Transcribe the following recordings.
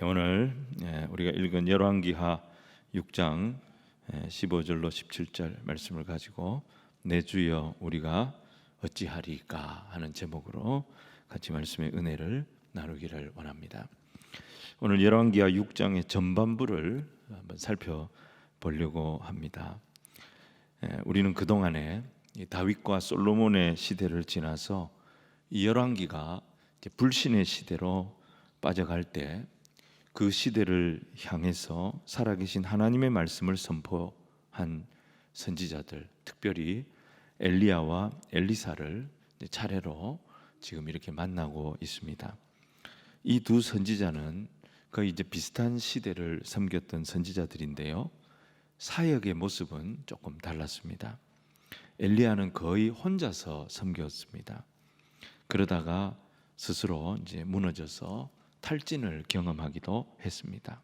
오늘 우리가 읽은 열왕기하 6장 15절로 17절 말씀을 가지고 내 주여 우리가 어찌하리까 하는 제목으로 같이 말씀의 은혜를 나누기를 원합니다. 오늘 열왕기하 6장의 전반부를 한번 살펴보려고 합니다. 우리는 그동안에 다윗과 솔로몬의 시대를 지나서 이 열왕기가 불신의 시대로 빠져갈 때 그 시대를 향해서 살아계신 하나님의 말씀을 선포한 선지자들, 특별히 엘리야와 엘리사를 차례로 지금 이렇게 만나고 있습니다. 이 두 선지자는 거의 이제 비슷한 시대를 섬겼던 선지자들인데요, 사역의 모습은 조금 달랐습니다. 엘리야는 거의 혼자서 섬겼습니다. 그러다가 스스로 이제 무너져서 탈진을 경험하기도 했습니다.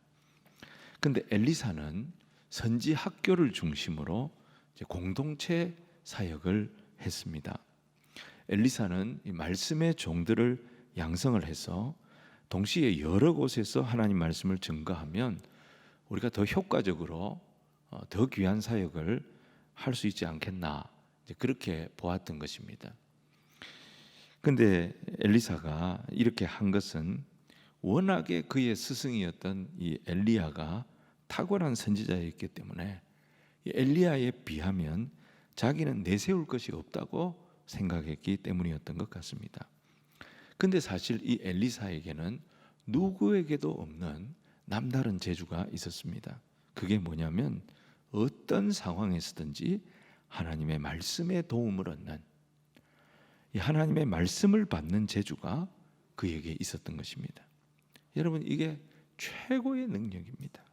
근데 엘리사는 선지 학교를 중심으로 이제 공동체 사역을 했습니다. 엘리사는 이 말씀의 종들을 양성을 해서 동시에 여러 곳에서 하나님 말씀을 증거하면 우리가 더 효과적으로 더 귀한 사역을 할 수 있지 않겠나, 이제 그렇게 보았던 것입니다. 근데 엘리사가 이렇게 한 것은 워낙에 그의 스승이었던 이 엘리야가 탁월한 선지자였기 때문에 이 엘리야에 비하면 자기는 내세울 것이 없다고 생각했기 때문이었던 것 같습니다. 근데 사실 이 엘리사에게는 누구에게도 없는 남다른 재주가 있었습니다. 그게 뭐냐면 어떤 상황에서든지 하나님의 말씀에 도움을 얻는, 이 하나님의 말씀을 받는 재주가 그에게 있었던 것입니다. 여러분, 이게 최고의 능력입니다.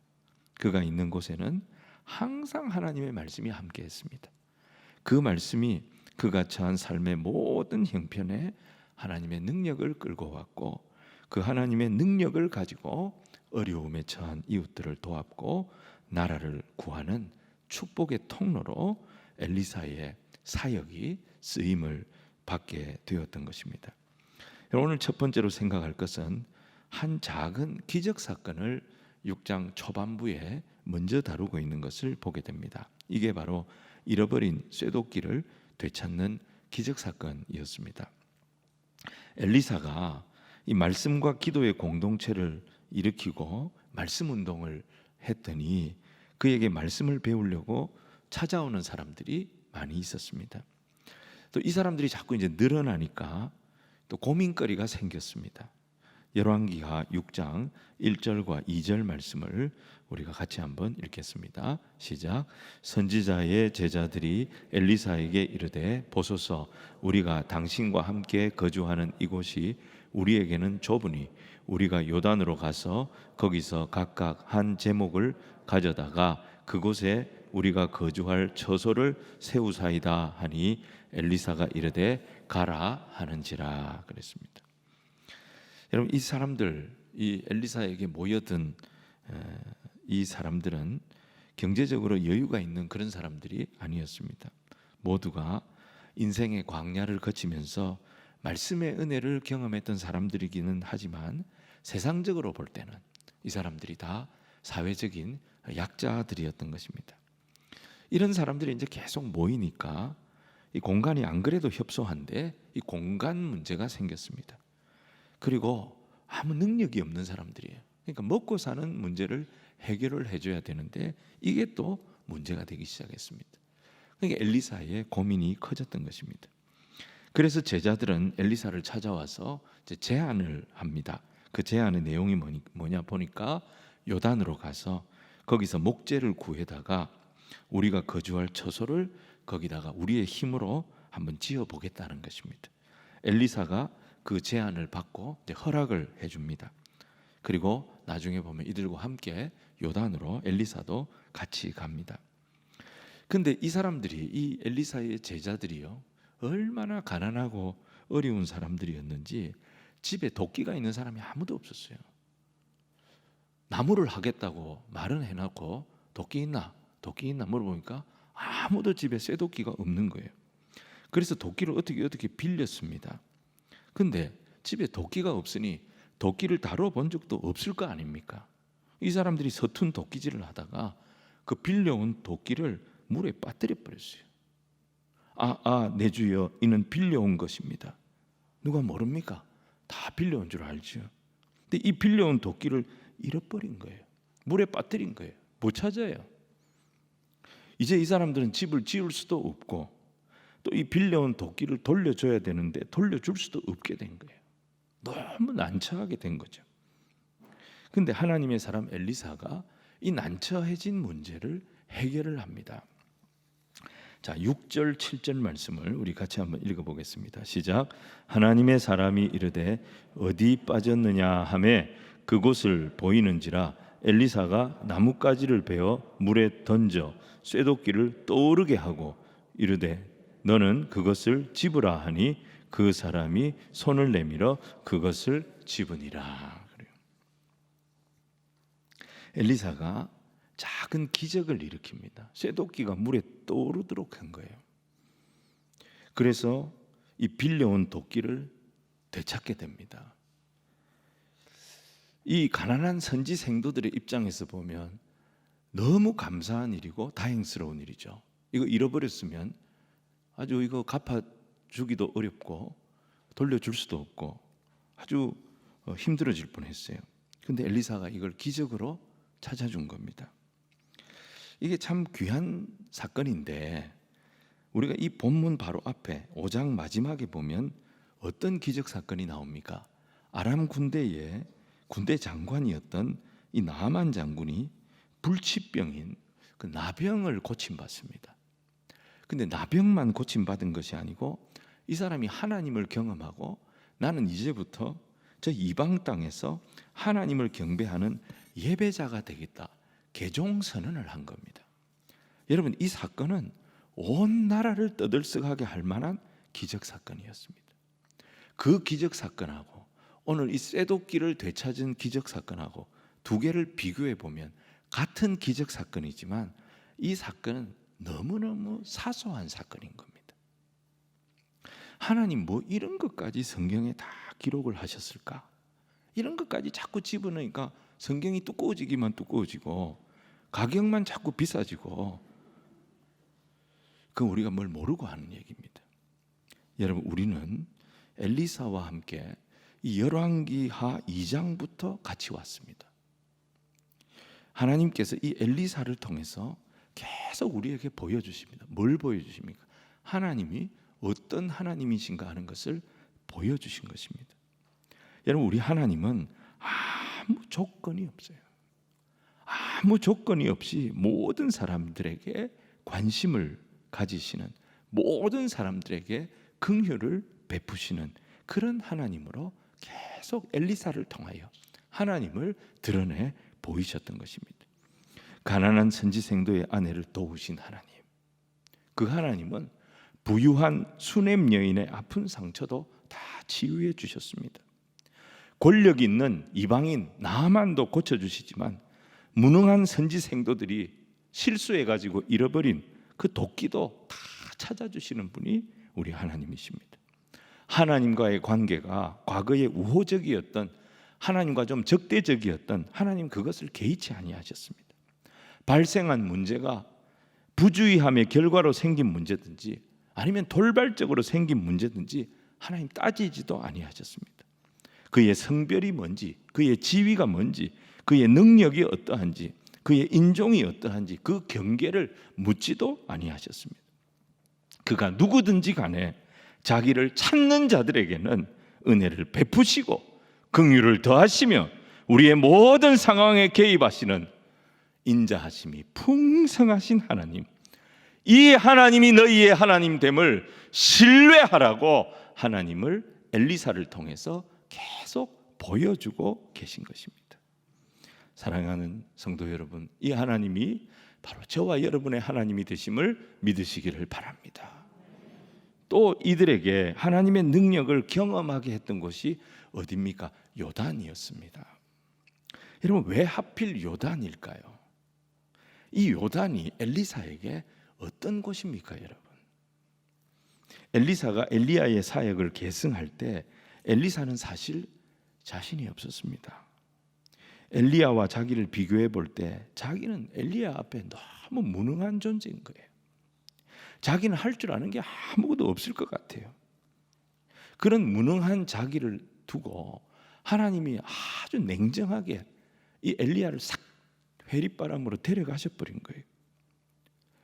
그가 있는 곳에는 항상 하나님의 말씀이 함께 했습니다. 그 말씀이 그가 처한 삶의 모든 형편에 하나님의 능력을 끌고 왔고, 그 하나님의 능력을 가지고 어려움에 처한 이웃들을 도왔고 나라를 구하는 축복의 통로로 엘리사의 사역이 쓰임을 받게 되었던 것입니다. 오늘 첫 번째로 생각할 것은 한 작은 기적 사건을 6장 초반부에 먼저 다루고 있는 것을 보게 됩니다. 이게 바로 잃어버린 쇠도끼를 되찾는 기적 사건이었습니다. 엘리사가 이 말씀과 기도의 공동체를 일으키고 말씀 운동을 했더니 그에게 말씀을 배우려고 찾아오는 사람들이 많이 있었습니다. 또 이 사람들이 자꾸 이제 늘어나니까 또 고민거리가 생겼습니다. 열왕기하 6장 1절과 2절 말씀을 우리가 같이 한번 읽겠습니다. 시작. 선지자의 제자들이 엘리사에게 이르되 보소서, 우리가 당신과 함께 거주하는 이곳이 우리에게는 좁으니 우리가 요단으로 가서 거기서 각각 한 제목을 가져다가 그곳에 우리가 거주할 처소를 세우사이다 하니 엘리사가 이르되 가라 하는지라 그랬습니다. 여러분, 이 사람들, 이 엘리사에게 모여든 이 사람들은 경제적으로 여유가 있는 그런 사람들이 아니었습니다. 모두가 인생의 광야를 거치면서 말씀의 은혜를 경험했던 사람들이기는 하지만 세상적으로 볼 때는 이 사람들이 다 사회적인 약자들이었던 것입니다. 이런 사람들이 이제 계속 모이니까 이 공간이 안 그래도 협소한데 이 공간 문제가 생겼습니다. 그리고 아무 능력이 없는 사람들이에요. 그러니까 먹고 사는 문제를 해결을 해줘야 되는데 이게 또 문제가 되기 시작했습니다. 그러니까 엘리사의 고민이 커졌던 것입니다. 그래서 제자들은 엘리사를 찾아와서 이제 제안을 합니다. 그 제안의 내용이 뭐냐 보니까 요단으로 가서 거기서 목재를 구해다가 우리가 거주할 처소를 거기다가 우리의 힘으로 한번 지어보겠다는 것입니다. 엘리사가 그 제안을 받고 이제 허락을 해줍니다. 그리고 나중에 보면 이들과 함께 요단으로 엘리사도 같이 갑니다. 근데 이 사람들이, 이 엘리사의 제자들이요, 얼마나 가난하고 어려운 사람들이었는지 집에 도끼가 있는 사람이 아무도 없었어요. 나무를 하겠다고 말은 해놓고 도끼 있나 물어보니까 아무도 집에 쇠도끼가 없는 거예요. 그래서 도끼를 어떻게 빌렸습니다. 근데 집에 도끼가 없으니 도끼를 다뤄 본 적도 없을 거 아닙니까? 이 사람들이 서툰 도끼질을 하다가 그 빌려온 도끼를 물에 빠뜨려 버렸어요. 내 주여, 이는 빌려온 것입니다. 누가 모릅니까? 다 빌려온 줄 알죠. 근데 이 빌려온 도끼를 잃어버린 거예요. 물에 빠뜨린 거예요. 못 찾아요. 이제 이 사람들은 집을 지을 수도 없고 또 이 빌려온 도끼를 돌려줘야 되는데 돌려줄 수도 없게 된 거예요. 너무 난처하게 된 거죠. 근데 하나님의 사람 엘리사가 이 난처해진 문제를 해결을 합니다. 자, 6절 7절 말씀을 우리 같이 한번 읽어보겠습니다. 시작. 하나님의 사람이 이르되 어디 빠졌느냐 하매 그곳을 보이는지라 엘리사가 나뭇가지를 베어 물에 던져 쇠도끼를 떠오르게 하고 이르되 너는 그것을 집으라 하니 그 사람이 손을 내밀어 그것을 집으니라. 엘리사가 작은 기적을 일으킵니다. 쇠도끼가 물에 떠오르도록 한 거예요. 그래서 이 빌려온 도끼를 되찾게 됩니다. 이 가난한 선지 생도들의 입장에서 보면 너무 감사한 일이고 다행스러운 일이죠. 이거 잃어버렸으면 아주 이거 갚아주기도 어렵고 돌려줄 수도 없고 아주 힘들어질 뻔했어요. 근데 엘리사가 이걸 기적으로 찾아준 겁니다. 이게 참 귀한 사건인데 우리가 이 본문 바로 앞에 5장 마지막에 보면 어떤 기적 사건이 나옵니까? 아람 군대의 군대 장관이었던 이 나아만 장군이 불치병인 그 나병을 고침받습니다. 근데 나병만 고침받은 것이 아니고 이 사람이 하나님을 경험하고 나는 이제부터 저 이방 땅에서 하나님을 경배하는 예배자가 되겠다, 개종 선언을 한 겁니다. 여러분, 이 사건은 온 나라를 떠들썩하게 할 만한 기적 사건이었습니다. 그 기적 사건하고 오늘 이 쇠도끼를 되찾은 기적 사건하고 두 개를 비교해 보면 같은 기적 사건이지만 이 사건은 너무너무 사소한 사건인 겁니다. 하나님 뭐 이런 것까지 성경에 다 기록을 하셨을까? 이런 것까지 자꾸 집어넣으니까 성경이 두꺼워지기만 두꺼워지고 가격만 자꾸 비싸지고 그건 우리가 뭘 모르고 하는 얘기입니다. 여러분, 우리는 엘리사와 함께 이 열왕기하 2장부터 같이 왔습니다. 하나님께서 이 엘리사를 통해서 계속 우리에게 보여주십니다. 뭘 보여주십니까? 하나님이 어떤 하나님이신가 하는 것을 보여주신 것입니다. 여러분, 우리 하나님은 아무 조건이 없어요. 아무 조건이 없이 모든 사람들에게 관심을 가지시는, 모든 사람들에게 긍휼을 베푸시는 그런 하나님으로 계속 엘리사를 통하여 하나님을 드러내 보이셨던 것입니다. 가난한 선지생도의 아내를 도우신 하나님, 그 하나님은 부유한 수냄 여인의 아픈 상처도 다 치유해 주셨습니다. 권력 있는 이방인 나아만도 고쳐주시지만 무능한 선지생도들이 실수해가지고 잃어버린 그 도끼도 다 찾아주시는 분이 우리 하나님이십니다. 하나님과의 관계가 과거에 우호적이었던, 하나님과 좀 적대적이었던 하나님, 그것을 개의치 아니하셨습니다. 발생한 문제가 부주의함의 결과로 생긴 문제든지 아니면 돌발적으로 생긴 문제든지 하나님 따지지도 아니하셨습니다. 그의 성별이 뭔지, 그의 지위가 뭔지, 그의 능력이 어떠한지, 그의 인종이 어떠한지 그 경계를 묻지도 아니하셨습니다. 그가 누구든지 간에 자기를 찾는 자들에게는 은혜를 베푸시고 긍휼을 더하시며 우리의 모든 상황에 개입하시는 인자하심이 풍성하신 하나님, 이 하나님이 너희의 하나님됨을 신뢰하라고 하나님을 엘리사를 통해서 계속 보여주고 계신 것입니다. 사랑하는 성도 여러분, 이 하나님이 바로 저와 여러분의 하나님이 되심을 믿으시기를 바랍니다. 또 이들에게 하나님의 능력을 경험하게 했던 곳이 어디입니까? 요단이었습니다. 여러분, 왜 하필 요단일까요? 이 요단이 엘리사에게 어떤 곳입니까, 여러분? 엘리사가 엘리야의 사역을 계승할 때 엘리사는 사실 자신이 없었습니다. 엘리야와 자기를 비교해 볼 때 자기는 엘리야 앞에 너무 무능한 존재인 거예요. 자기는 할 줄 아는 게 아무것도 없을 것 같아요. 그런 무능한 자기를 두고 하나님이 아주 냉정하게 이 엘리야를 싹 회리바람으로 데려가셔 버린 거예요.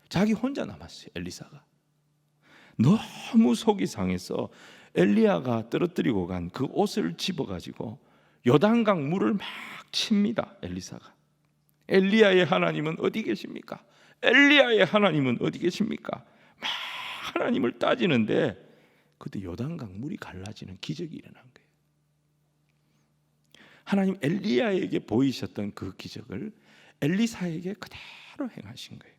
자기 혼자 남았어요. 엘리사가 너무 속이 상해서 엘리야가 떨어뜨리고 간 그 옷을 집어가지고 요단강 물을 막 칩니다. 엘리사가. 엘리야의 하나님은 어디 계십니까? 엘리야의 하나님은 어디 계십니까? 막 하나님을 따지는데 그때 요단강 물이 갈라지는 기적이 일어난 거예요. 하나님 엘리야에게 보이셨던 그 기적을 엘리사에게 그대로 행하신 거예요.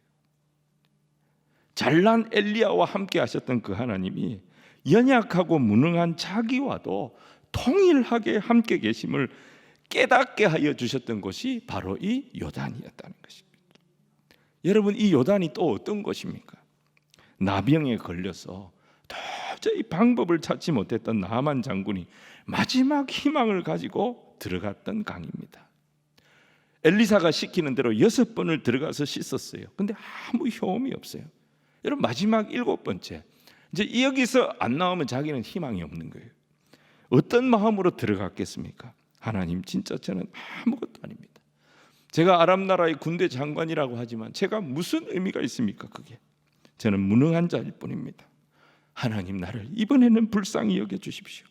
잘난 엘리야와 함께 하셨던 그 하나님이 연약하고 무능한 자기와도 통일하게 함께 계심을 깨닫게 하여 주셨던 것이 바로 이 요단이었다는 것입니다. 여러분, 이 요단이 또 어떤 것입니까? 나병에 걸려서 도저히 방법을 찾지 못했던 나만 장군이 마지막 희망을 가지고 들어갔던 강입니다. 엘리사가 시키는 대로 6번을 들어가서 씻었어요. 근데 아무 효험이 없어요. 여러분, 마지막 7번째, 이제 여기서 안 나오면 자기는 희망이 없는 거예요. 어떤 마음으로 들어갔겠습니까? 하나님, 진짜 저는 아무것도 아닙니다. 제가 아람 나라의 군대 장관이라고 하지만 제가 무슨 의미가 있습니까? 그게 저는 무능한 자일 뿐입니다. 하나님, 나를 이번에는 불쌍히 여겨주십시오.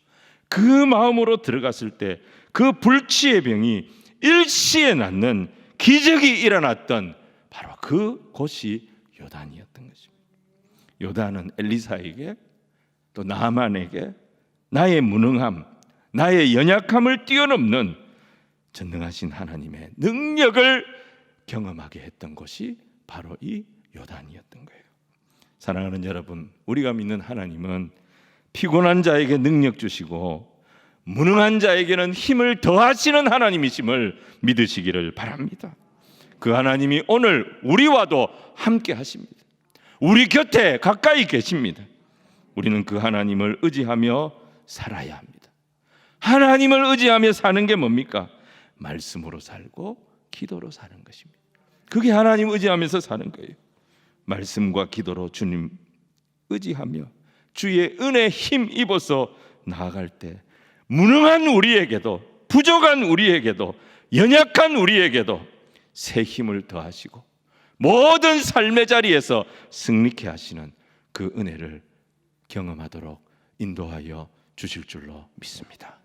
그 마음으로 들어갔을 때 그 불치의 병이 일시에 낫는 기적이 일어났던 바로 그 곳이 요단이었던 것입니다. 요단은 엘리사에게 또 나만에게 나의 무능함, 나의 연약함을 뛰어넘는 전능하신 하나님의 능력을 경험하게 했던 것이 바로 이 요단이었던 거예요. 사랑하는 여러분, 우리가 믿는 하나님은 피곤한 자에게 능력 주시고 무능한 자에게는 힘을 더하시는 하나님이심을 믿으시기를 바랍니다. 그 하나님이 오늘 우리와도 함께 하십니다. 우리 곁에 가까이 계십니다. 우리는 그 하나님을 의지하며 살아야 합니다. 하나님을 의지하며 사는 게 뭡니까? 말씀으로 살고 기도로 사는 것입니다. 그게 하나님 의지하면서 사는 거예요. 말씀과 기도로 주님 의지하며 주의 은혜 힘 입어서 나아갈 때 무능한 우리에게도, 부족한 우리에게도, 연약한 우리에게도 새 힘을 더하시고 모든 삶의 자리에서 승리케 하시는 그 은혜를 경험하도록 인도하여 주실 줄로 믿습니다.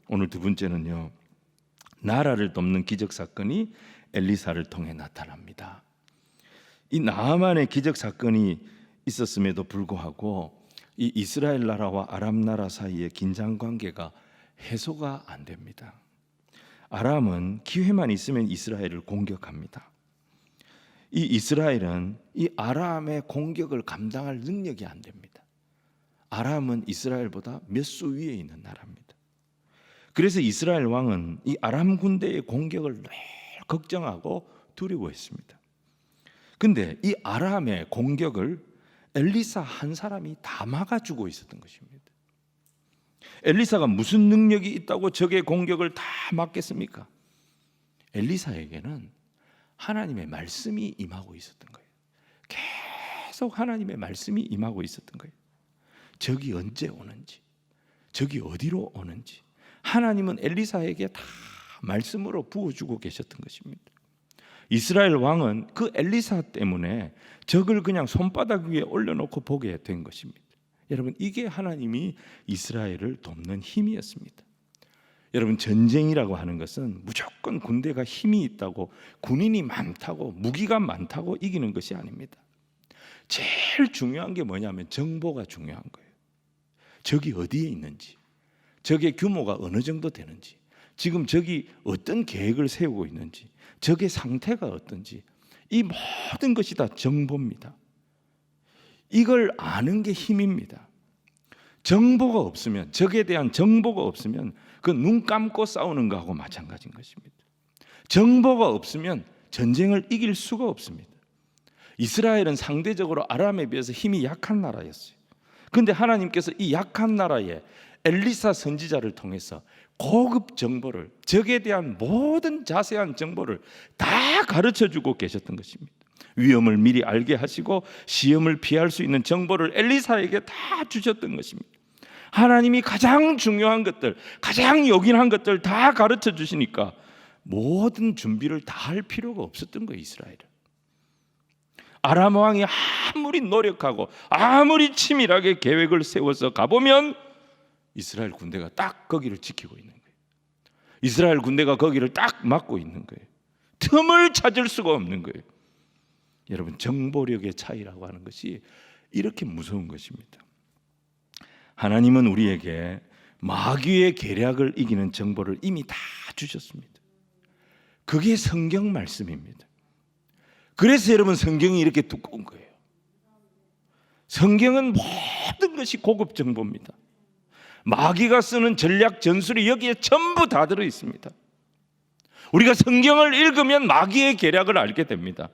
오늘 두 번째는요, 나라를 돕는 기적 사건이 엘리사를 통해 나타납니다. 이 나아만의 기적 사건이 있었음에도 불구하고 이 이스라엘 나라와 아람 나라 사이의 긴장 관계가 해소가 안 됩니다. 아람은 기회만 있으면 이스라엘을 공격합니다. 이 이스라엘은 이 아람의 공격을 감당할 능력이 안 됩니다. 아람은 이스라엘보다 몇 수 위에 있는 나라입니다. 그래서 이스라엘 왕은 이 아람 군대의 공격을 늘 걱정하고 두려워했습니다. 근데 이 아람의 공격을 엘리사 한 사람이 다 막아주고 있었던 것입니다. 엘리사가 무슨 능력이 있다고 적의 공격을 다 막겠습니까? 엘리사에게는 하나님의 말씀이 임하고 있었던 거예요. 계속 하나님의 말씀이 임하고 있었던 거예요. 적이 언제 오는지, 적이 어디로 오는지 하나님은 엘리사에게 다 말씀으로 부어주고 계셨던 것입니다. 이스라엘 왕은 그 엘리사 때문에 적을 그냥 손바닥 위에 올려놓고 보게 된 것입니다. 여러분, 이게 하나님이 이스라엘을 돕는 힘이었습니다. 여러분, 전쟁이라고 하는 것은 무조건 군대가 힘이 있다고, 군인이 많다고, 무기가 많다고 이기는 것이 아닙니다. 제일 중요한 게 뭐냐면 정보가 중요한 거예요. 적이 어디에 있는지, 적의 규모가 어느 정도 되는지, 지금 적이 어떤 계획을 세우고 있는지, 적의 상태가 어떤지, 이 모든 것이 다 정보입니다. 이걸 아는 게 힘입니다. 정보가 없으면, 적에 대한 정보가 없으면 그 눈 감고 싸우는 거하고 마찬가지인 것입니다. 정보가 없으면 전쟁을 이길 수가 없습니다. 이스라엘은 상대적으로 아람에 비해서 힘이 약한 나라였어요. 그런데 하나님께서 이 약한 나라에 엘리사 선지자를 통해서 고급 정보를, 적에 대한 모든 자세한 정보를 다 가르쳐주고 계셨던 것입니다. 위험을 미리 알게 하시고 시험을 피할 수 있는 정보를 엘리사에게 다 주셨던 것입니다. 하나님이 가장 중요한 것들, 가장 요긴한 것들 다 가르쳐 주시니까 모든 준비를 다 할 필요가 없었던 거예요. 이스라엘은. 아람 왕이 아무리 노력하고 아무리 치밀하게 계획을 세워서 가보면 이스라엘 군대가 딱 거기를 지키고 있는 거예요. 이스라엘 군대가 거기를 딱 막고 있는 거예요. 틈을 찾을 수가 없는 거예요. 여러분, 정보력의 차이라고 하는 것이 이렇게 무서운 것입니다. 하나님은 우리에게 마귀의 계략을 이기는 정보를 이미 다 주셨습니다. 그게 성경 말씀입니다. 그래서 여러분, 성경이 이렇게 두꺼운 거예요. 성경은 모든 것이 고급 정보입니다. 마귀가 쓰는 전략 전술이 여기에 전부 다 들어 있습니다. 우리가 성경을 읽으면 마귀의 계략을 알게 됩니다.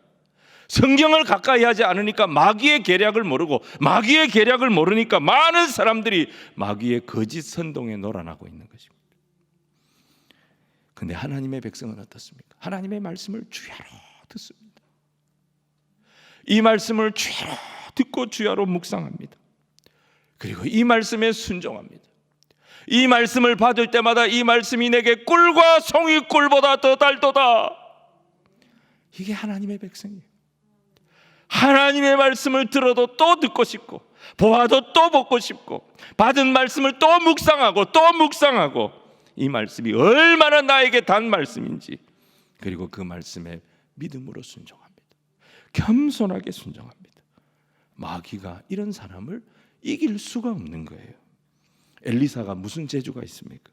성경을 가까이 하지 않으니까 마귀의 계략을 모르고, 마귀의 계략을 모르니까 많은 사람들이 마귀의 거짓 선동에 놀아나고 있는 것입니다. 그런데 하나님의 백성은 어떻습니까? 하나님의 말씀을 주야로 듣습니다. 이 말씀을 주야로 듣고 주야로 묵상합니다. 그리고 이 말씀에 순종합니다. 이 말씀을 받을 때마다 이 말씀이 내게 꿀과 송이꿀보다 더 달도다. 이게 하나님의 백성이에요. 하나님의 말씀을 들어도 또 듣고 싶고, 보아도 또 보고 싶고, 받은 말씀을 또 묵상하고 또 묵상하고, 이 말씀이 얼마나 나에게 단 말씀인지, 그리고 그 말씀에 믿음으로 순종합니다. 겸손하게 순종합니다. 마귀가 이런 사람을 이길 수가 없는 거예요. 엘리사가 무슨 재주가 있습니까?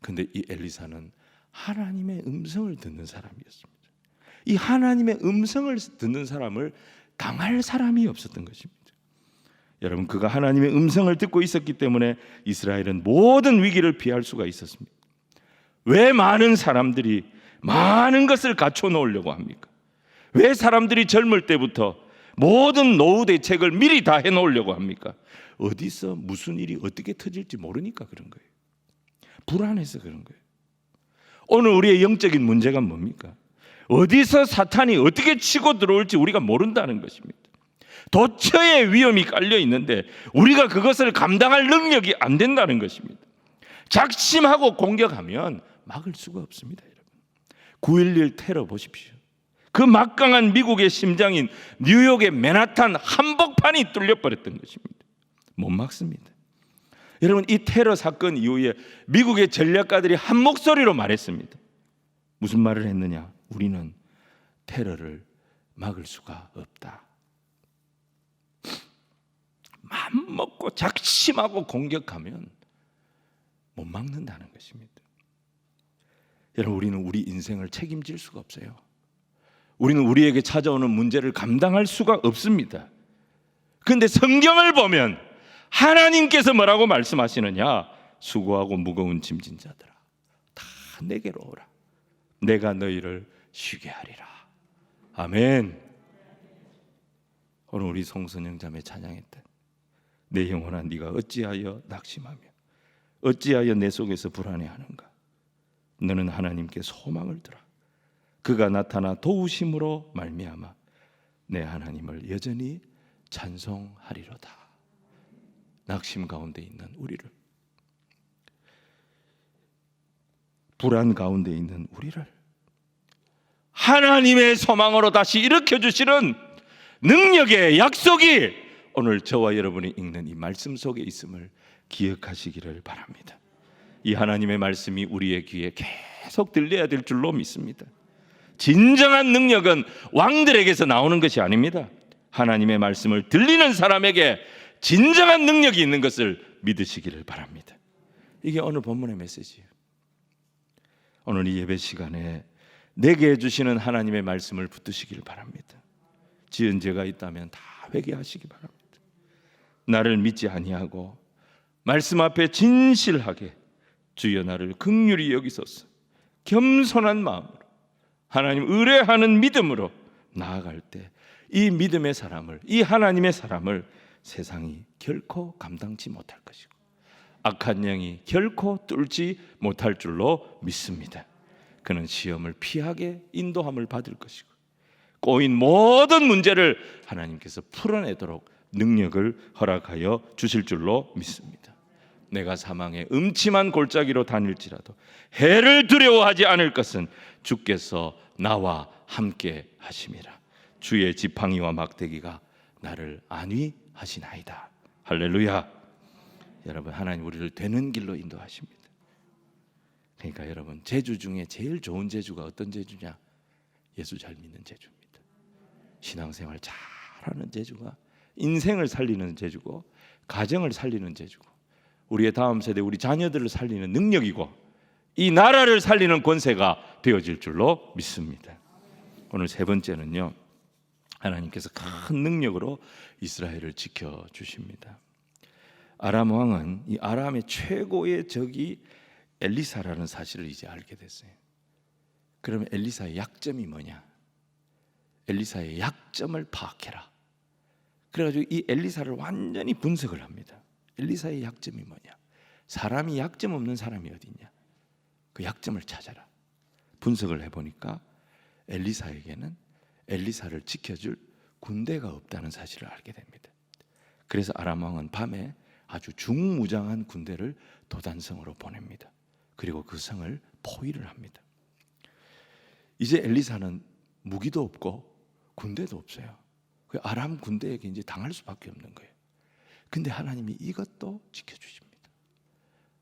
근데 이 엘리사는 하나님의 음성을 듣는 사람이었습니다. 이 하나님의 음성을 듣는 사람을 당할 사람이 없었던 것입니다. 여러분, 그가 하나님의 음성을 듣고 있었기 때문에 이스라엘은 모든 위기를 피할 수가 있었습니다. 왜 많은 사람들이 많은 것을 갖춰 놓으려고 합니까? 왜 사람들이 젊을 때부터 모든 노후 대책을 미리 다 해놓으려고 합니까? 어디서 무슨 일이 어떻게 터질지 모르니까 그런 거예요. 불안해서 그런 거예요. 오늘 우리의 영적인 문제가 뭡니까? 어디서 사탄이 어떻게 치고 들어올지 우리가 모른다는 것입니다. 도처에 위험이 깔려 있는데 우리가 그것을 감당할 능력이 안 된다는 것입니다. 작심하고 공격하면 막을 수가 없습니다. 여러분, 9.11 테러 보십시오. 그 막강한 미국의 심장인 뉴욕의 맨하탄 한복판이 뚫려버렸던 것입니다. 못 막습니다. 여러분, 이 테러 사건 이후에 미국의 전략가들이 한 목소리로 말했습니다. 무슨 말을 했느냐? 우리는 테러를 막을 수가 없다. 마음 먹고 작심하고 공격하면 못 막는다는 것입니다. 여러분, 우리는 우리 인생을 책임질 수가 없어요. 우리는 우리에게 찾아오는 문제를 감당할 수가 없습니다. 그런데 성경을 보면 하나님께서 뭐라고 말씀하시느냐? 수고하고 무거운 짐진 자들아, 다 내게로 오라. 내가 너희를 쉬게 하리라. 아멘. 오늘 우리 송선영 자매 찬양했다. 내 영혼아, 네가 어찌하여 낙심하며 어찌하여 내 속에서 불안해하는가? 너는 하나님께 소망을 들어. 그가 나타나 도우심으로 말미암아 내 하나님을 여전히 찬송하리로다. 낙심 가운데 있는 우리를, 불안 가운데 있는 우리를 하나님의 소망으로 다시 일으켜주시는 능력의 약속이 오늘 저와 여러분이 읽는 이 말씀 속에 있음을 기억하시기를 바랍니다. 이 하나님의 말씀이 우리의 귀에 계속 들려야 될 줄로 믿습니다. 진정한 능력은 왕들에게서 나오는 것이 아닙니다. 하나님의 말씀을 들리는 사람에게 진정한 능력이 있는 것을 믿으시기를 바랍니다. 이게 오늘 본문의 메시지예요. 오늘 이 예배 시간에 내게 주시는 하나님의 말씀을 붙드시기를 바랍니다. 지은 죄가 있다면 다 회개하시기 바랍니다. 나를 믿지 아니하고 말씀 앞에 진실하게 주여 나를 긍휼히 여기소서, 겸손한 마음으로 하나님 의뢰하는 믿음으로 나아갈 때 이 믿음의 사람을, 이 하나님의 사람을 세상이 결코 감당치 못할 것이고 악한 영이 결코 뚫지 못할 줄로 믿습니다. 그는 시험을 피하게 인도함을 받을 것이고 꼬인 모든 문제를 하나님께서 풀어내도록 능력을 허락하여 주실 줄로 믿습니다. 내가 사망의 음침한 골짜기로 다닐지라도 해를 두려워하지 않을 것은 주께서 나와 함께 하심이라. 주의 지팡이와 막대기가 나를 안위하시나이다. 할렐루야. 여러분, 하나님 우리를 되는 길로 인도하십니다. 그러니까 여러분, 제주 중에 제일 좋은 제주가 어떤 제주냐? 예수 잘 믿는 제주입니다. 신앙생활 잘하는 제주가 인생을 살리는 제주고, 가정을 살리는 제주고, 우리의 다음 세대, 우리 자녀들을 살리는 능력이고, 이 나라를 살리는 권세가 되어질 줄로 믿습니다. 오늘 세 번째는요, 하나님께서 큰 능력으로 이스라엘을 지켜주십니다. 아람 왕은 이 아람의 최고의 적이 엘리사라는 사실을 이제 알게 됐어요. 그러면 엘리사의 약점이 뭐냐? 엘리사의 약점을 파악해라. 그래가지고 이 엘리사를 완전히 분석을 합니다. 엘리사의 약점이 뭐냐? 사람이 약점 없는 사람이 어디 있냐? 그 약점을 찾아라. 분석을 해보니까 엘리사에게는 엘리사를 지켜줄 군대가 없다는 사실을 알게 됩니다. 그래서 아람 왕은 밤에 아주 중무장한 군대를 도단성으로 보냅니다. 그리고 그 성을 포위를 합니다. 이제 엘리사는 무기도 없고 군대도 없어요. 그 아람 군대에게 이제 당할 수밖에 없는 거예요. 근데 하나님이 이것도 지켜주십니다.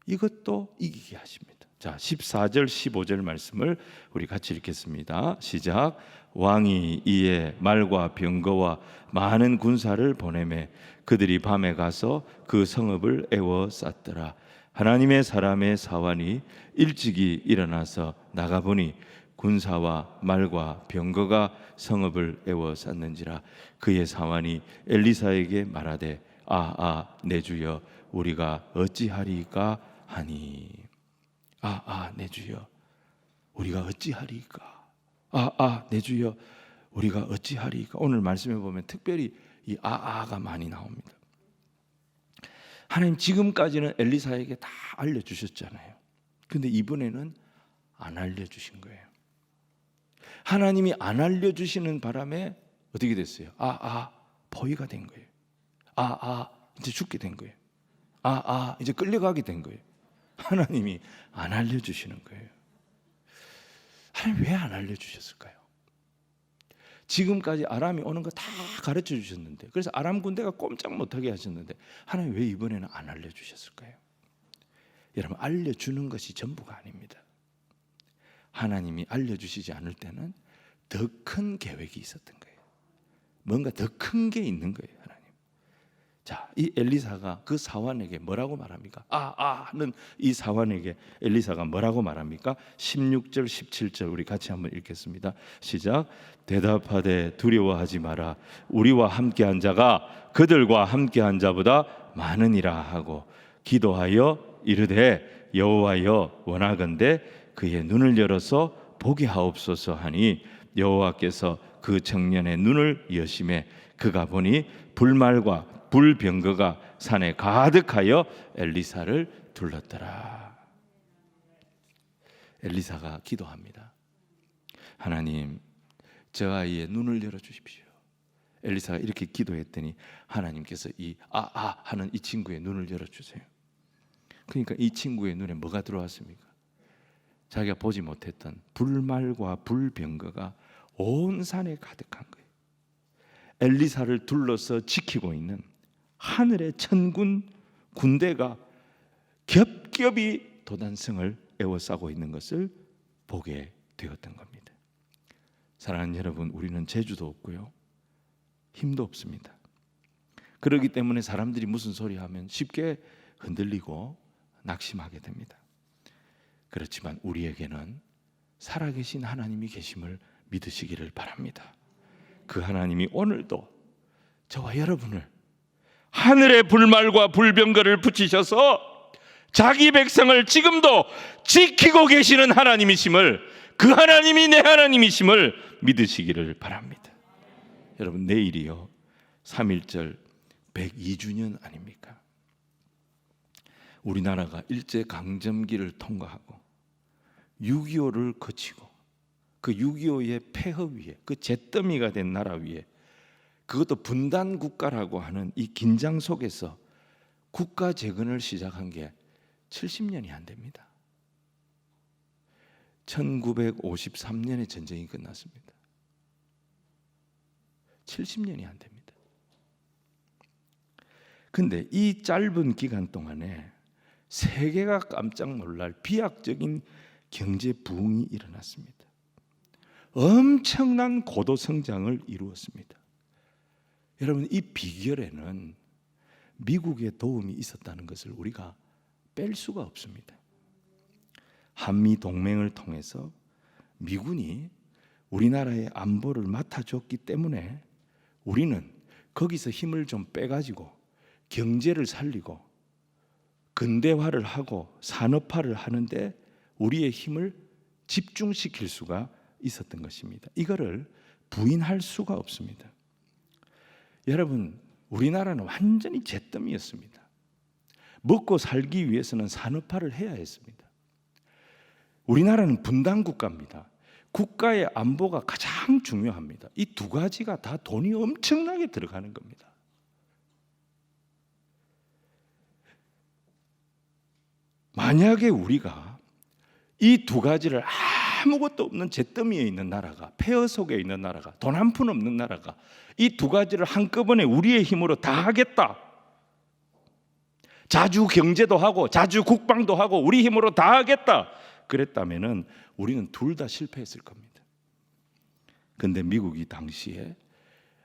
이것도 이기게 하십니다. 자, 14절 15절 말씀을 우리 같이 읽겠습니다. 시작. 왕이 이에 말과 병거와 많은 군사를 보내매 그들이 밤에 가서 그 성읍을 에워쌌더라. 하나님의 사람의 사환이 일찍이 일어나서 나가보니 군사와 말과 병거가 성읍을 에워쌌는지라. 그의 사환이 엘리사에게 말하되 내 주여 우리가 어찌하리까 하니. 내 주여 우리가 어찌하리까. 내 주여 우리가 어찌하리까. 오늘 말씀해 보면 특별히 이 가 많이 나옵니다. 하나님 지금까지는 엘리사에게 다 알려주셨잖아요. 근데 이번에는 안 알려주신 거예요. 하나님이 안 알려주시는 바람에 어떻게 됐어요? 포위가 된 거예요. 이제 죽게 된 거예요. 이제 끌려가게 된 거예요. 하나님이 안 알려주시는 거예요. 하나님 왜 안 알려주셨을까요? 지금까지 아람이 오는 거 다 가르쳐 주셨는데, 그래서 아람 군대가 꼼짝 못하게 하셨는데 하나님 왜 이번에는 안 알려주셨을까요? 여러분, 알려주는 것이 전부가 아닙니다. 하나님이 알려주시지 않을 때는 더 큰 계획이 있었던 거예요. 뭔가 더 큰 게 있는 거예요. 하나님. 자, 이 엘리사가 그 사환에게 뭐라고 말합니까? 하는 이 사환에게 엘리사가 뭐라고 말합니까? 16절 17절 우리 같이 한번 읽겠습니다. 시작. 대답하되 두려워하지 마라. 우리와 함께한 자가 그들과 함께한 자보다 많으니라 하고 기도하여 이르되 여호와여 원하건대 그의 눈을 열어서 보게 하옵소서 하니 여호와께서 그 청년의 눈을 여심해 그가 보니 불말과 불병거가 산에 가득하여 엘리사를 둘렀더라. 엘리사가 기도합니다. 하나님, 저 아이의 눈을 열어주십시오. 엘리사가 이렇게 기도했더니 하나님께서 이 하는 이 친구의 눈을 열어주세요. 그러니까 이 친구의 눈에 뭐가 들어왔습니까? 자기가 보지 못했던 불말과 불병거가 온 산에 가득한 거예요. 엘리사를 둘러서 지키고 있는 하늘의 천군 군대가 겹겹이 도단성을 에워싸고 있는 것을 보게 되었던 겁니다. 사랑하는 여러분, 우리는 재주도 없고요, 힘도 없습니다. 그렇기 때문에 사람들이 무슨 소리 하면 쉽게 흔들리고 낙심하게 됩니다. 그렇지만 우리에게는 살아계신 하나님이 계심을 믿으시기를 바랍니다. 그 하나님이 오늘도 저와 여러분을 하늘의 불말과 불병거를 붙이셔서 자기 백성을 지금도 지키고 계시는 하나님이심을, 그 하나님이 내 하나님이심을 믿으시기를 바랍니다. 여러분, 내일이요 3.1절 102주년 아닙니까? 우리나라가 일제강점기를 통과하고 6.25를 거치고 그 6.25의 폐허 위에, 그 잿더미가 된 나라 위에, 그것도 분단 국가라고 하는 이 긴장 속에서 국가 재건을 시작한 게 70년이 안 됩니다. 1953년에 전쟁이 끝났습니다. 70년이 안 됩니다. 근데 이 짧은 기간 동안에 세계가 깜짝 놀랄 비약적인 경제 부흥이 일어났습니다. 엄청난 고도 성장을 이루었습니다. 여러분, 이 비결에는 미국의 도움이 있었다는 것을 우리가 뺄 수가 없습니다. 한미 동맹을 통해서 미군이 우리나라의 안보를 맡아줬기 때문에 우리는 거기서 힘을 좀 빼가지고 경제를 살리고 근대화를 하고 산업화를 하는데 우리의 힘을 집중시킬 수가 있었던 것입니다. 이거를 부인할 수가 없습니다. 여러분, 우리나라는 완전히 잿더미였습니다. 먹고 살기 위해서는 산업화를 해야 했습니다. 우리나라는 분단 국가입니다. 국가의 안보가 가장 중요합니다. 이 두 가지가 다 돈이 엄청나게 들어가는 겁니다. 만약에 우리가 이 두 가지를 아무것도 없는 잿더미에 있는 나라가, 폐허 속에 있는 나라가, 돈 한 푼 없는 나라가 이 두 가지를 한꺼번에 우리의 힘으로 다 하겠다, 자주 경제도 하고 자주 국방도 하고 우리 힘으로 다 하겠다 그랬다면은 우리는 둘 다 실패했을 겁니다. 근데 미국이 당시에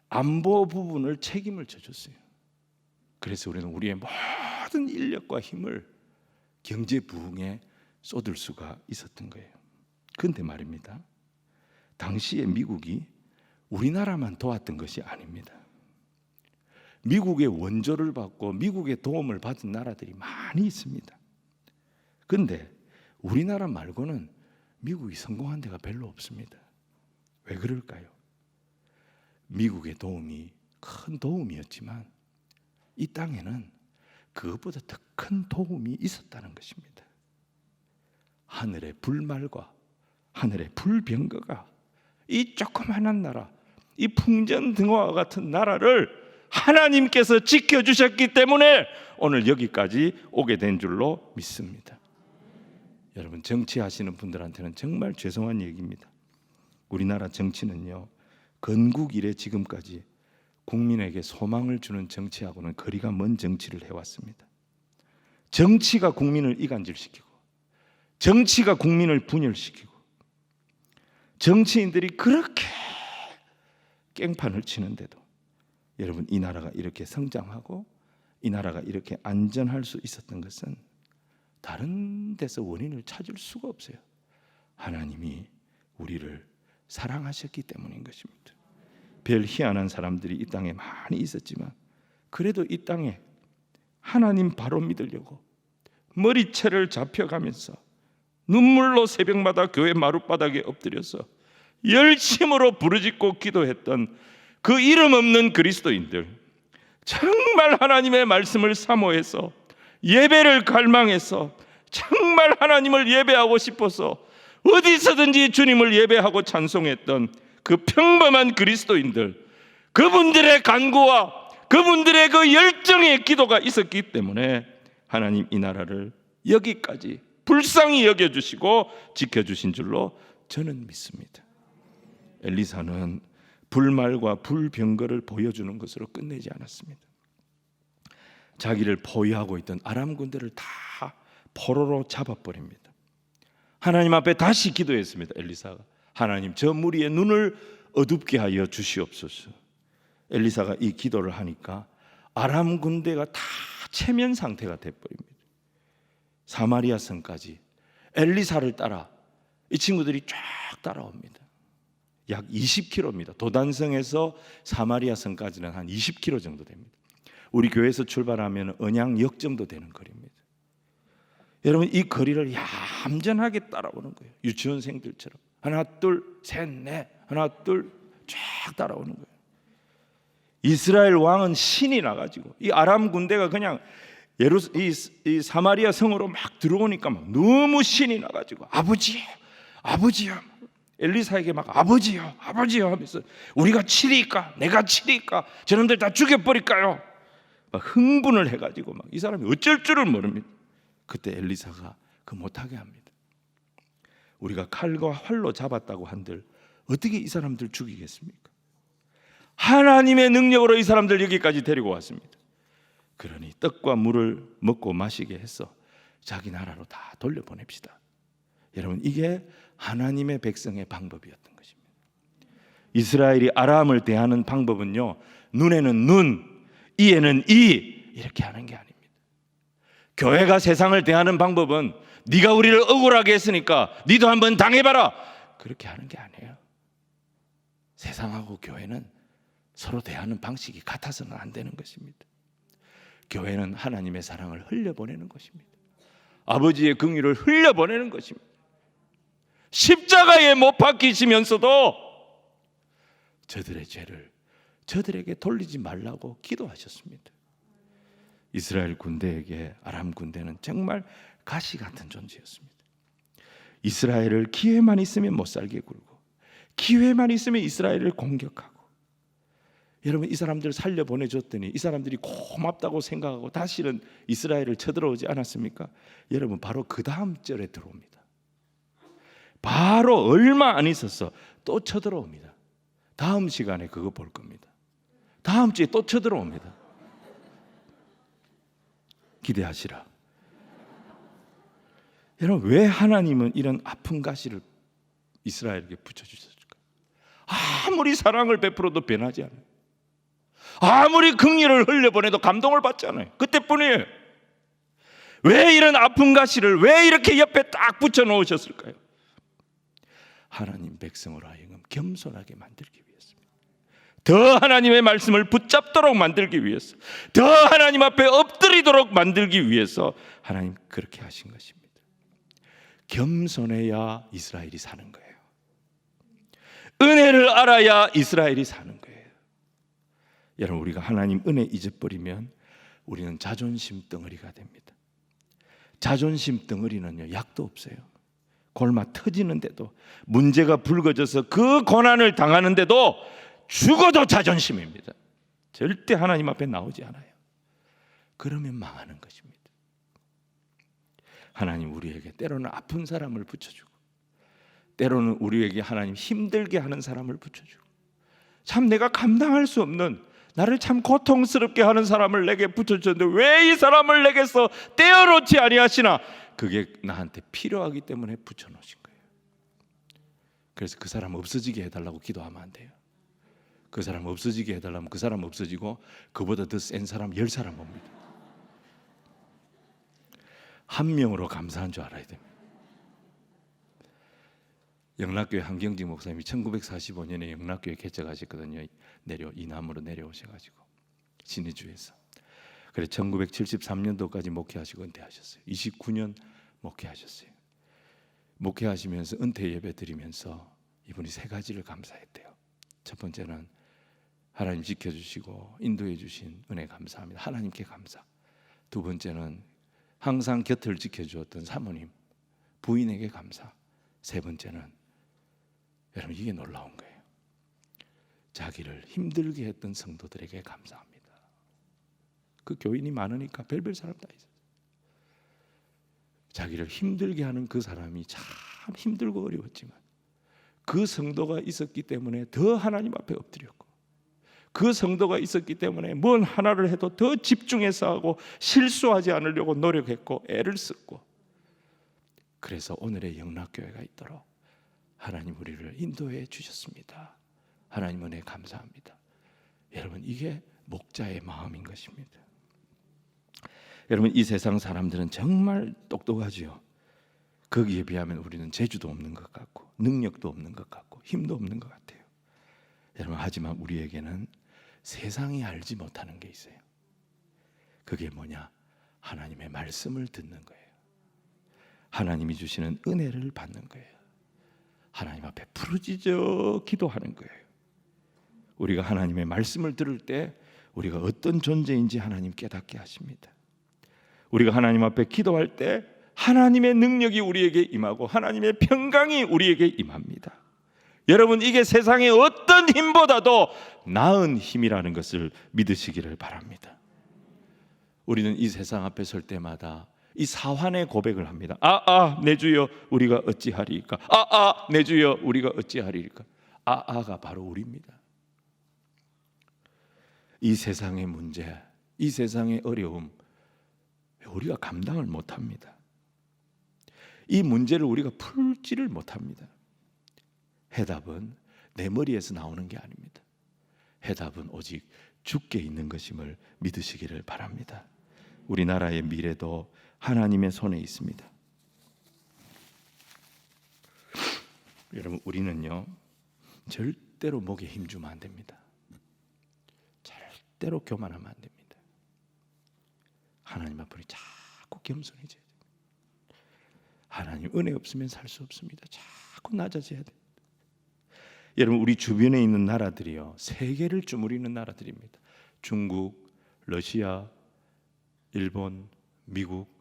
안보 부분을 책임을 져줬어요. 그래서 우리는 우리의 모든 인력과 힘을 경제 부흥에 쏟을 수가 있었던 거예요. 그런데 말입니다, 당시에 미국이 우리나라만 도왔던 것이 아닙니다. 미국의 원조를 받고 미국의 도움을 받은 나라들이 많이 있습니다. 그런데 우리나라 말고는 미국이 성공한 데가 별로 없습니다. 왜 그럴까요? 미국의 도움이 큰 도움이었지만 이 땅에는 그것보다 더 큰 도움이 있었다는 것입니다. 하늘의 불말과 하늘의 불병거가 이 조그마한 나라, 이 풍전등화와 같은 나라를 하나님께서 지켜주셨기 때문에 오늘 여기까지 오게 된 줄로 믿습니다. 여러분, 정치하시는 분들한테는 정말 죄송한 얘기입니다. 우리나라 정치는요, 건국 이래 지금까지 국민에게 소망을 주는 정치하고는 거리가 먼 정치를 해왔습니다. 정치가 국민을 이간질시키고 정치가 국민을 분열시키고 정치인들이 그렇게 깽판을 치는데도 여러분, 이 나라가 이렇게 성장하고 이 나라가 이렇게 안전할 수 있었던 것은 다른 데서 원인을 찾을 수가 없어요. 하나님이 우리를 사랑하셨기 때문인 것입니다. 별 희한한 사람들이 이 땅에 많이 있었지만 그래도 이 땅에 하나님 바로 믿으려고 머리채를 잡혀가면서 눈물로 새벽마다 교회 마룻바닥에 엎드려서 열심으로 부르짖고 기도했던 그 이름 없는 그리스도인들, 정말 하나님의 말씀을 사모해서 예배를 갈망해서 정말 하나님을 예배하고 싶어서 어디서든지 주님을 예배하고 찬송했던 그 평범한 그리스도인들, 그분들의 간구와 그분들의 그 열정의 기도가 있었기 때문에 하나님 이 나라를 여기까지 불쌍히 여겨주시고 지켜주신 줄로 저는 믿습니다. 엘리사는 불말과 불병거를 보여주는 것으로 끝내지 않았습니다. 자기를 포위하고 있던 아람 군대를 다 포로로 잡아버립니다. 하나님 앞에 다시 기도했습니다. 엘리사가, 하나님, 저 무리의 눈을 어둡게 하여 주시옵소서. 엘리사가 이 기도를 하니까 아람 군대가 다 체면 상태가 돼버립니다. 사마리아 성까지 엘리사를 따라 이 친구들이 쫙 따라옵니다. 약 20km입니다. 도단성에서 사마리아 성까지는 한 20km 정도 됩니다. 우리 교회에서 출발하면 언양역 정도 되는 거리입니다. 여러분, 이 거리를 얌전하게 따라오는 거예요. 유치원생들처럼 하나 둘 셋 넷 하나 둘 쫙 따라오는 거예요. 이스라엘 왕은 신이 나가지고 이 아람 군대가 그냥 이 사마리아 성으로 막 들어오니까 막 너무 신이 나가지고 아버지요, 아버지요. 엘리사에게 막 아버지요, 아버지요 하면서 우리가 치리까, 내가 치리까, 저놈들 다 죽여버릴까요? 막 흥분을 해가지고 막 이 사람이 어쩔 줄을 모릅니다. 그때 엘리사가 그 못하게 합니다. 우리가 칼과 활로 잡았다고 한들 어떻게 이 사람들 죽이겠습니까? 하나님의 능력으로 이 사람들 여기까지 데리고 왔습니다. 그러니 떡과 물을 먹고 마시게 해서 자기 나라로 다 돌려보냅시다. 여러분, 이게 하나님의 백성의 방법이었던 것입니다. 이스라엘이 아람을 대하는 방법은요, 눈에는 눈, 이에는 이 이렇게 하는 게 아닙니다. 교회가 세상을 대하는 방법은 네가 우리를 억울하게 했으니까 네도 한번 당해봐라, 그렇게 하는 게 아니에요. 세상하고 교회는 서로 대하는 방식이 같아서는 안 되는 것입니다. 교회는 하나님의 사랑을 흘려보내는 것입니다. 아버지의 긍휼을 흘려보내는 것입니다. 십자가에 못 박히시면서도 저들의 죄를 저들에게 돌리지 말라고 기도하셨습니다. 이스라엘 군대에게 아람 군대는 정말 가시 같은 존재였습니다. 이스라엘을 기회만 있으면 못 살게 굴고, 기회만 있으면 이스라엘을 공격하고. 여러분, 이 사람들 살려보내줬더니 이 사람들이 고맙다고 생각하고 다시는 이스라엘을 쳐들어오지 않았습니까? 여러분, 바로 그 다음 절에 들어옵니다. 바로 얼마 안 있어서 또 쳐들어옵니다. 다음 시간에 그거 볼 겁니다. 다음 주에 또 쳐들어옵니다. 기대하시라. 여러분, 왜 하나님은 이런 아픈 가시를 이스라엘에게 붙여주셨을까? 아무리 사랑을 베풀어도 변하지 않아요. 아무리 긍휼을 흘려보내도 감동을 받지 않아요. 그때뿐이에요. 왜 이런 아픈 가시를 왜 이렇게 옆에 딱 붙여놓으셨을까요? 하나님 백성으로 하여금 겸손하게 만들기 위해서입니다. 더 하나님의 말씀을 붙잡도록 만들기 위해서, 더 하나님 앞에 엎드리도록 만들기 위해서 하나님 그렇게 하신 것입니다. 겸손해야 이스라엘이 사는 거예요. 은혜를 알아야 이스라엘이 사는 거예요. 여러분, 우리가 하나님 은혜 잊어버리면 우리는 자존심 덩어리가 됩니다. 자존심 덩어리는요, 약도 없어요. 골마 터지는데도, 문제가 불거져서 그 고난을 당하는데도 죽어도 자존심입니다. 절대 하나님 앞에 나오지 않아요. 그러면 망하는 것입니다. 하나님 우리에게 때로는 아픈 사람을 붙여주고, 때로는 우리에게 하나님 힘들게 하는 사람을 붙여주고, 참 내가 감당할 수 없는, 나를 참 고통스럽게 하는 사람을 내게 붙여주셨는데 왜 이 사람을 내게서 떼어놓지 아니하시나? 그게 나한테 필요하기 때문에 붙여놓으신 거예요. 그래서 그 사람 없어지게 해달라고 기도하면 안 돼요. 그 사람 없어지게 해달라면 그 사람 없어지고 그보다 더 센 사람 10사람 옵니다. 한 명으로 감사한 줄 알아야 됩니다. 영락교회 한경직 목사님이 1945년에 영락교회 개척하셨거든요. 이남으로 내려오셔가지고 진해주에서. 그래서 1973년도까지 목회하시고 은퇴하셨어요. 29년 목회하셨어요. 목회하시면서 은퇴 예배 드리면서 이분이 3가지를 감사했대요. 첫 번째는 하나님 지켜주시고 인도해 주신 은혜 감사합니다. 하나님께 감사. 두 번째는 항상 곁을 지켜주었던 사모님, 부인에게 감사. 세 번째는, 여러분, 이게 놀라운 거예요. 자기를 힘들게 했던 성도들에게 감사합니다. 그 교인이 많으니까 별별 사람 다 있어요. 자기를 힘들게 하는 그 사람이 참 힘들고 어려웠지만 그 성도가 있었기 때문에 더 하나님 앞에 엎드렸고, 그 성도가 있었기 때문에 뭔 하나를 해도 더 집중해서 하고 실수하지 않으려고 노력했고 애를 썼고, 그래서 오늘의 영락교회가 있도록 하나님 우리를 인도해 주셨습니다. 하나님 은혜 감사합니다. 여러분, 이게 목자의 마음인 것입니다. 여러분, 이 세상 사람들은 정말 똑똑하지요. 거기에 비하면 우리는 재주도 없는 것 같고 능력도 없는 것 같고 힘도 없는 것 같아요. 여러분, 하지만 우리에게는 세상이 알지 못하는 게 있어요. 그게 뭐냐? 하나님의 말씀을 듣는 거예요. 하나님이 주시는 은혜를 받는 거예요. 하나님 앞에 부르짖어 기도하는 거예요. 우리가 하나님의 말씀을 들을 때 우리가 어떤 존재인지 하나님 깨닫게 하십니다. 우리가 하나님 앞에 기도할 때 하나님의 능력이 우리에게 임하고 하나님의 평강이 우리에게 임합니다. 여러분, 이게 세상의 어떤 힘보다도 나은 힘이라는 것을 믿으시기를 바랍니다. 우리는 이 세상 앞에 설 때마다 이 사환의 고백을 합니다. 내 주여 우리가 어찌하리이까? 내 주여 우리가 어찌하리이까? 가 바로 우리입니다. 이 세상의 문제, 이 세상의 어려움 우리가 감당을 못합니다. 이 문제를 우리가 풀지를 못합니다. 해답은 내 머리에서 나오는 게 아닙니다. 해답은 오직 주께 있는 것임을 믿으시기를 바랍니다. 우리나라의 미래도 하나님의 손에 있습니다. 여러분, 우리는요 절대로 목에 힘주면 안 됩니다. 절대로 교만하면 안 됩니다. 하나님 앞으로 자꾸 겸손해져야 됩니다. 하나님 은혜 없으면 살 수 없습니다. 자꾸 낮아져야 됩니다. 여러분, 우리 주변에 있는 나라들이요 세계를 주무리는 나라들입니다. 중국, 러시아, 일본, 미국,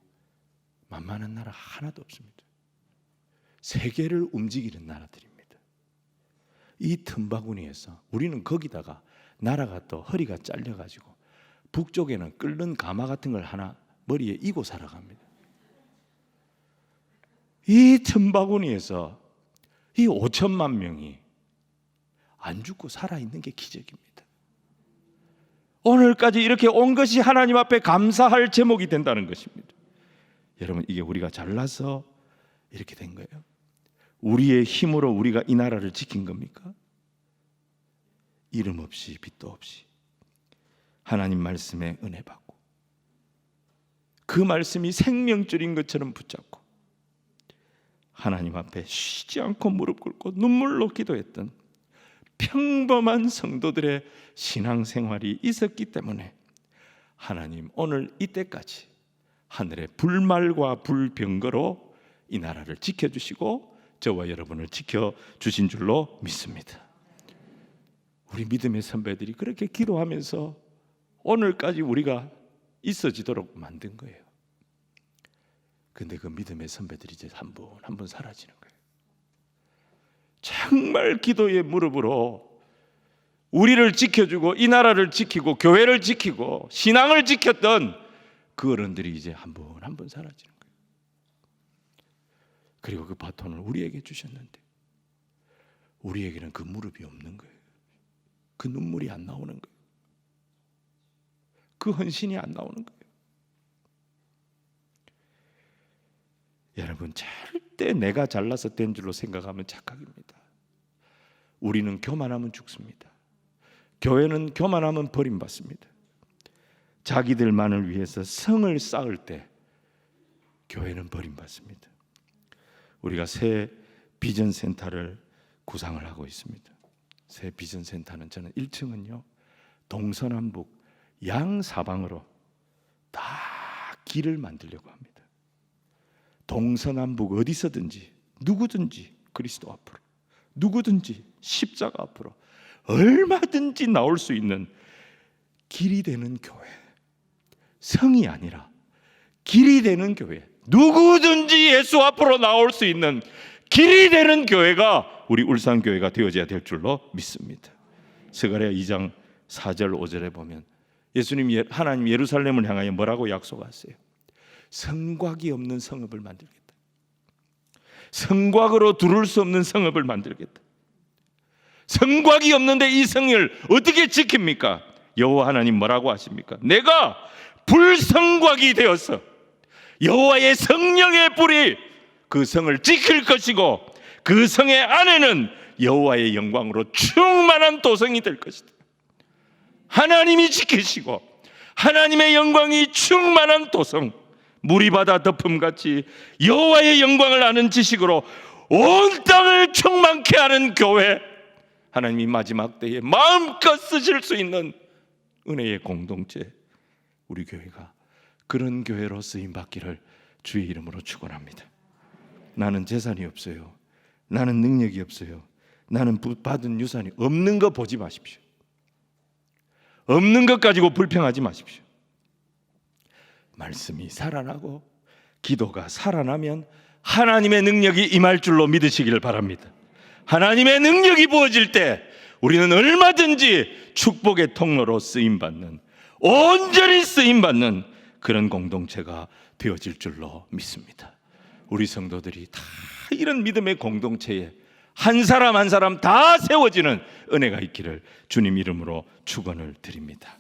만만한 나라 하나도 없습니다. 세계를 움직이는 나라들입니다. 이 틈바구니에서 우리는 거기다가 나라가 또 허리가 잘려가지고 북쪽에는 끓는 가마 같은 걸 하나 머리에 이고 살아갑니다. 이 틈바구니에서 이 5천만 명이 안 죽고 살아있는 게 기적입니다. 오늘까지 이렇게 온 것이 하나님 앞에 감사할 제목이 된다는 것입니다. 여러분, 이게 우리가 잘나서 이렇게 된 거예요? 우리의 힘으로 우리가 이 나라를 지킨 겁니까? 이름 없이 빛도 없이 하나님 말씀에 은혜 받고 그 말씀이 생명줄인 것처럼 붙잡고 하나님 앞에 쉬지 않고 무릎 꿇고 눈물로 기도했던 평범한 성도들의 신앙생활이 있었기 때문에 하나님 오늘 이때까지 하늘의 불말과 불병거로 이 나라를 지켜주시고 저와 여러분을 지켜주신 줄로 믿습니다. 우리 믿음의 선배들이 그렇게 기도하면서 오늘까지 우리가 있어지도록 만든 거예요. 근데 그 믿음의 선배들이 이제 한 분 한 분 사라지는 거예요. 정말 기도의 무릎으로 우리를 지켜주고 이 나라를 지키고 교회를 지키고 신앙을 지켰던 그 어른들이 이제 한 분 한 분 사라지는 거예요. 그리고 그 바톤을 우리에게 주셨는데 우리에게는 그 무릎이 없는 거예요. 그 눈물이 안 나오는 거예요. 그 헌신이 안 나오는 거예요. 여러분, 절대 내가 잘나서 된 줄로 생각하면 착각입니다. 우리는 교만하면 죽습니다. 교회는 교만하면 버림받습니다. 자기들만을 위해서 성을 쌓을 때 교회는 버림받습니다. 우리가 새 비전센터를 구상을 하고 있습니다. 새 비전센터는 저는 1층은요 동서남북 양사방으로 다 길을 만들려고 합니다. 동서남북 어디서든지 누구든지 그리스도 앞으로, 누구든지 십자가 앞으로 얼마든지 나올 수 있는 길이 되는 교회, 성이 아니라 길이 되는 교회, 누구든지 예수 앞으로 나올 수 있는 길이 되는 교회가 우리 울산교회가 되어져야 될 줄로 믿습니다. 스가랴 2장 4절 5절에 보면 예수님, 하나님 예루살렘을 향하여 뭐라고 약속하세요? 성곽이 없는 성읍을 만들겠다. 성곽으로 두를 수 없는 성읍을 만들겠다. 성곽이 없는데 이 성을 어떻게 지킵니까? 여호와 하나님 뭐라고 하십니까? 내가 불성곽이 되어서 여호와의 성령의 불이 그 성을 지킬 것이고 그 성의 안에는 여호와의 영광으로 충만한 도성이 될 것이다. 하나님이 지키시고 하나님의 영광이 충만한 도성, 물이 바다 덮음같이 여호와의 영광을 아는 지식으로 온 땅을 충만케 하는 교회, 하나님이 마지막 때에 마음껏 쓰실 수 있는 은혜의 공동체, 우리 교회가 그런 교회로 쓰임받기를 주의 이름으로 축원합니다. 나는 재산이 없어요, 나는 능력이 없어요, 나는 받은 유산이 없는 거 보지 마십시오. 없는 것 가지고 불평하지 마십시오. 말씀이 살아나고 기도가 살아나면 하나님의 능력이 임할 줄로 믿으시기를 바랍니다. 하나님의 능력이 부어질 때 우리는 얼마든지 축복의 통로로 쓰임받는, 온전히 쓰임받는 그런 공동체가 되어질 줄로 믿습니다. 우리 성도들이 다 이런 믿음의 공동체에 한 사람 한 사람 다 세워지는 은혜가 있기를 주님 이름으로 축원을 드립니다.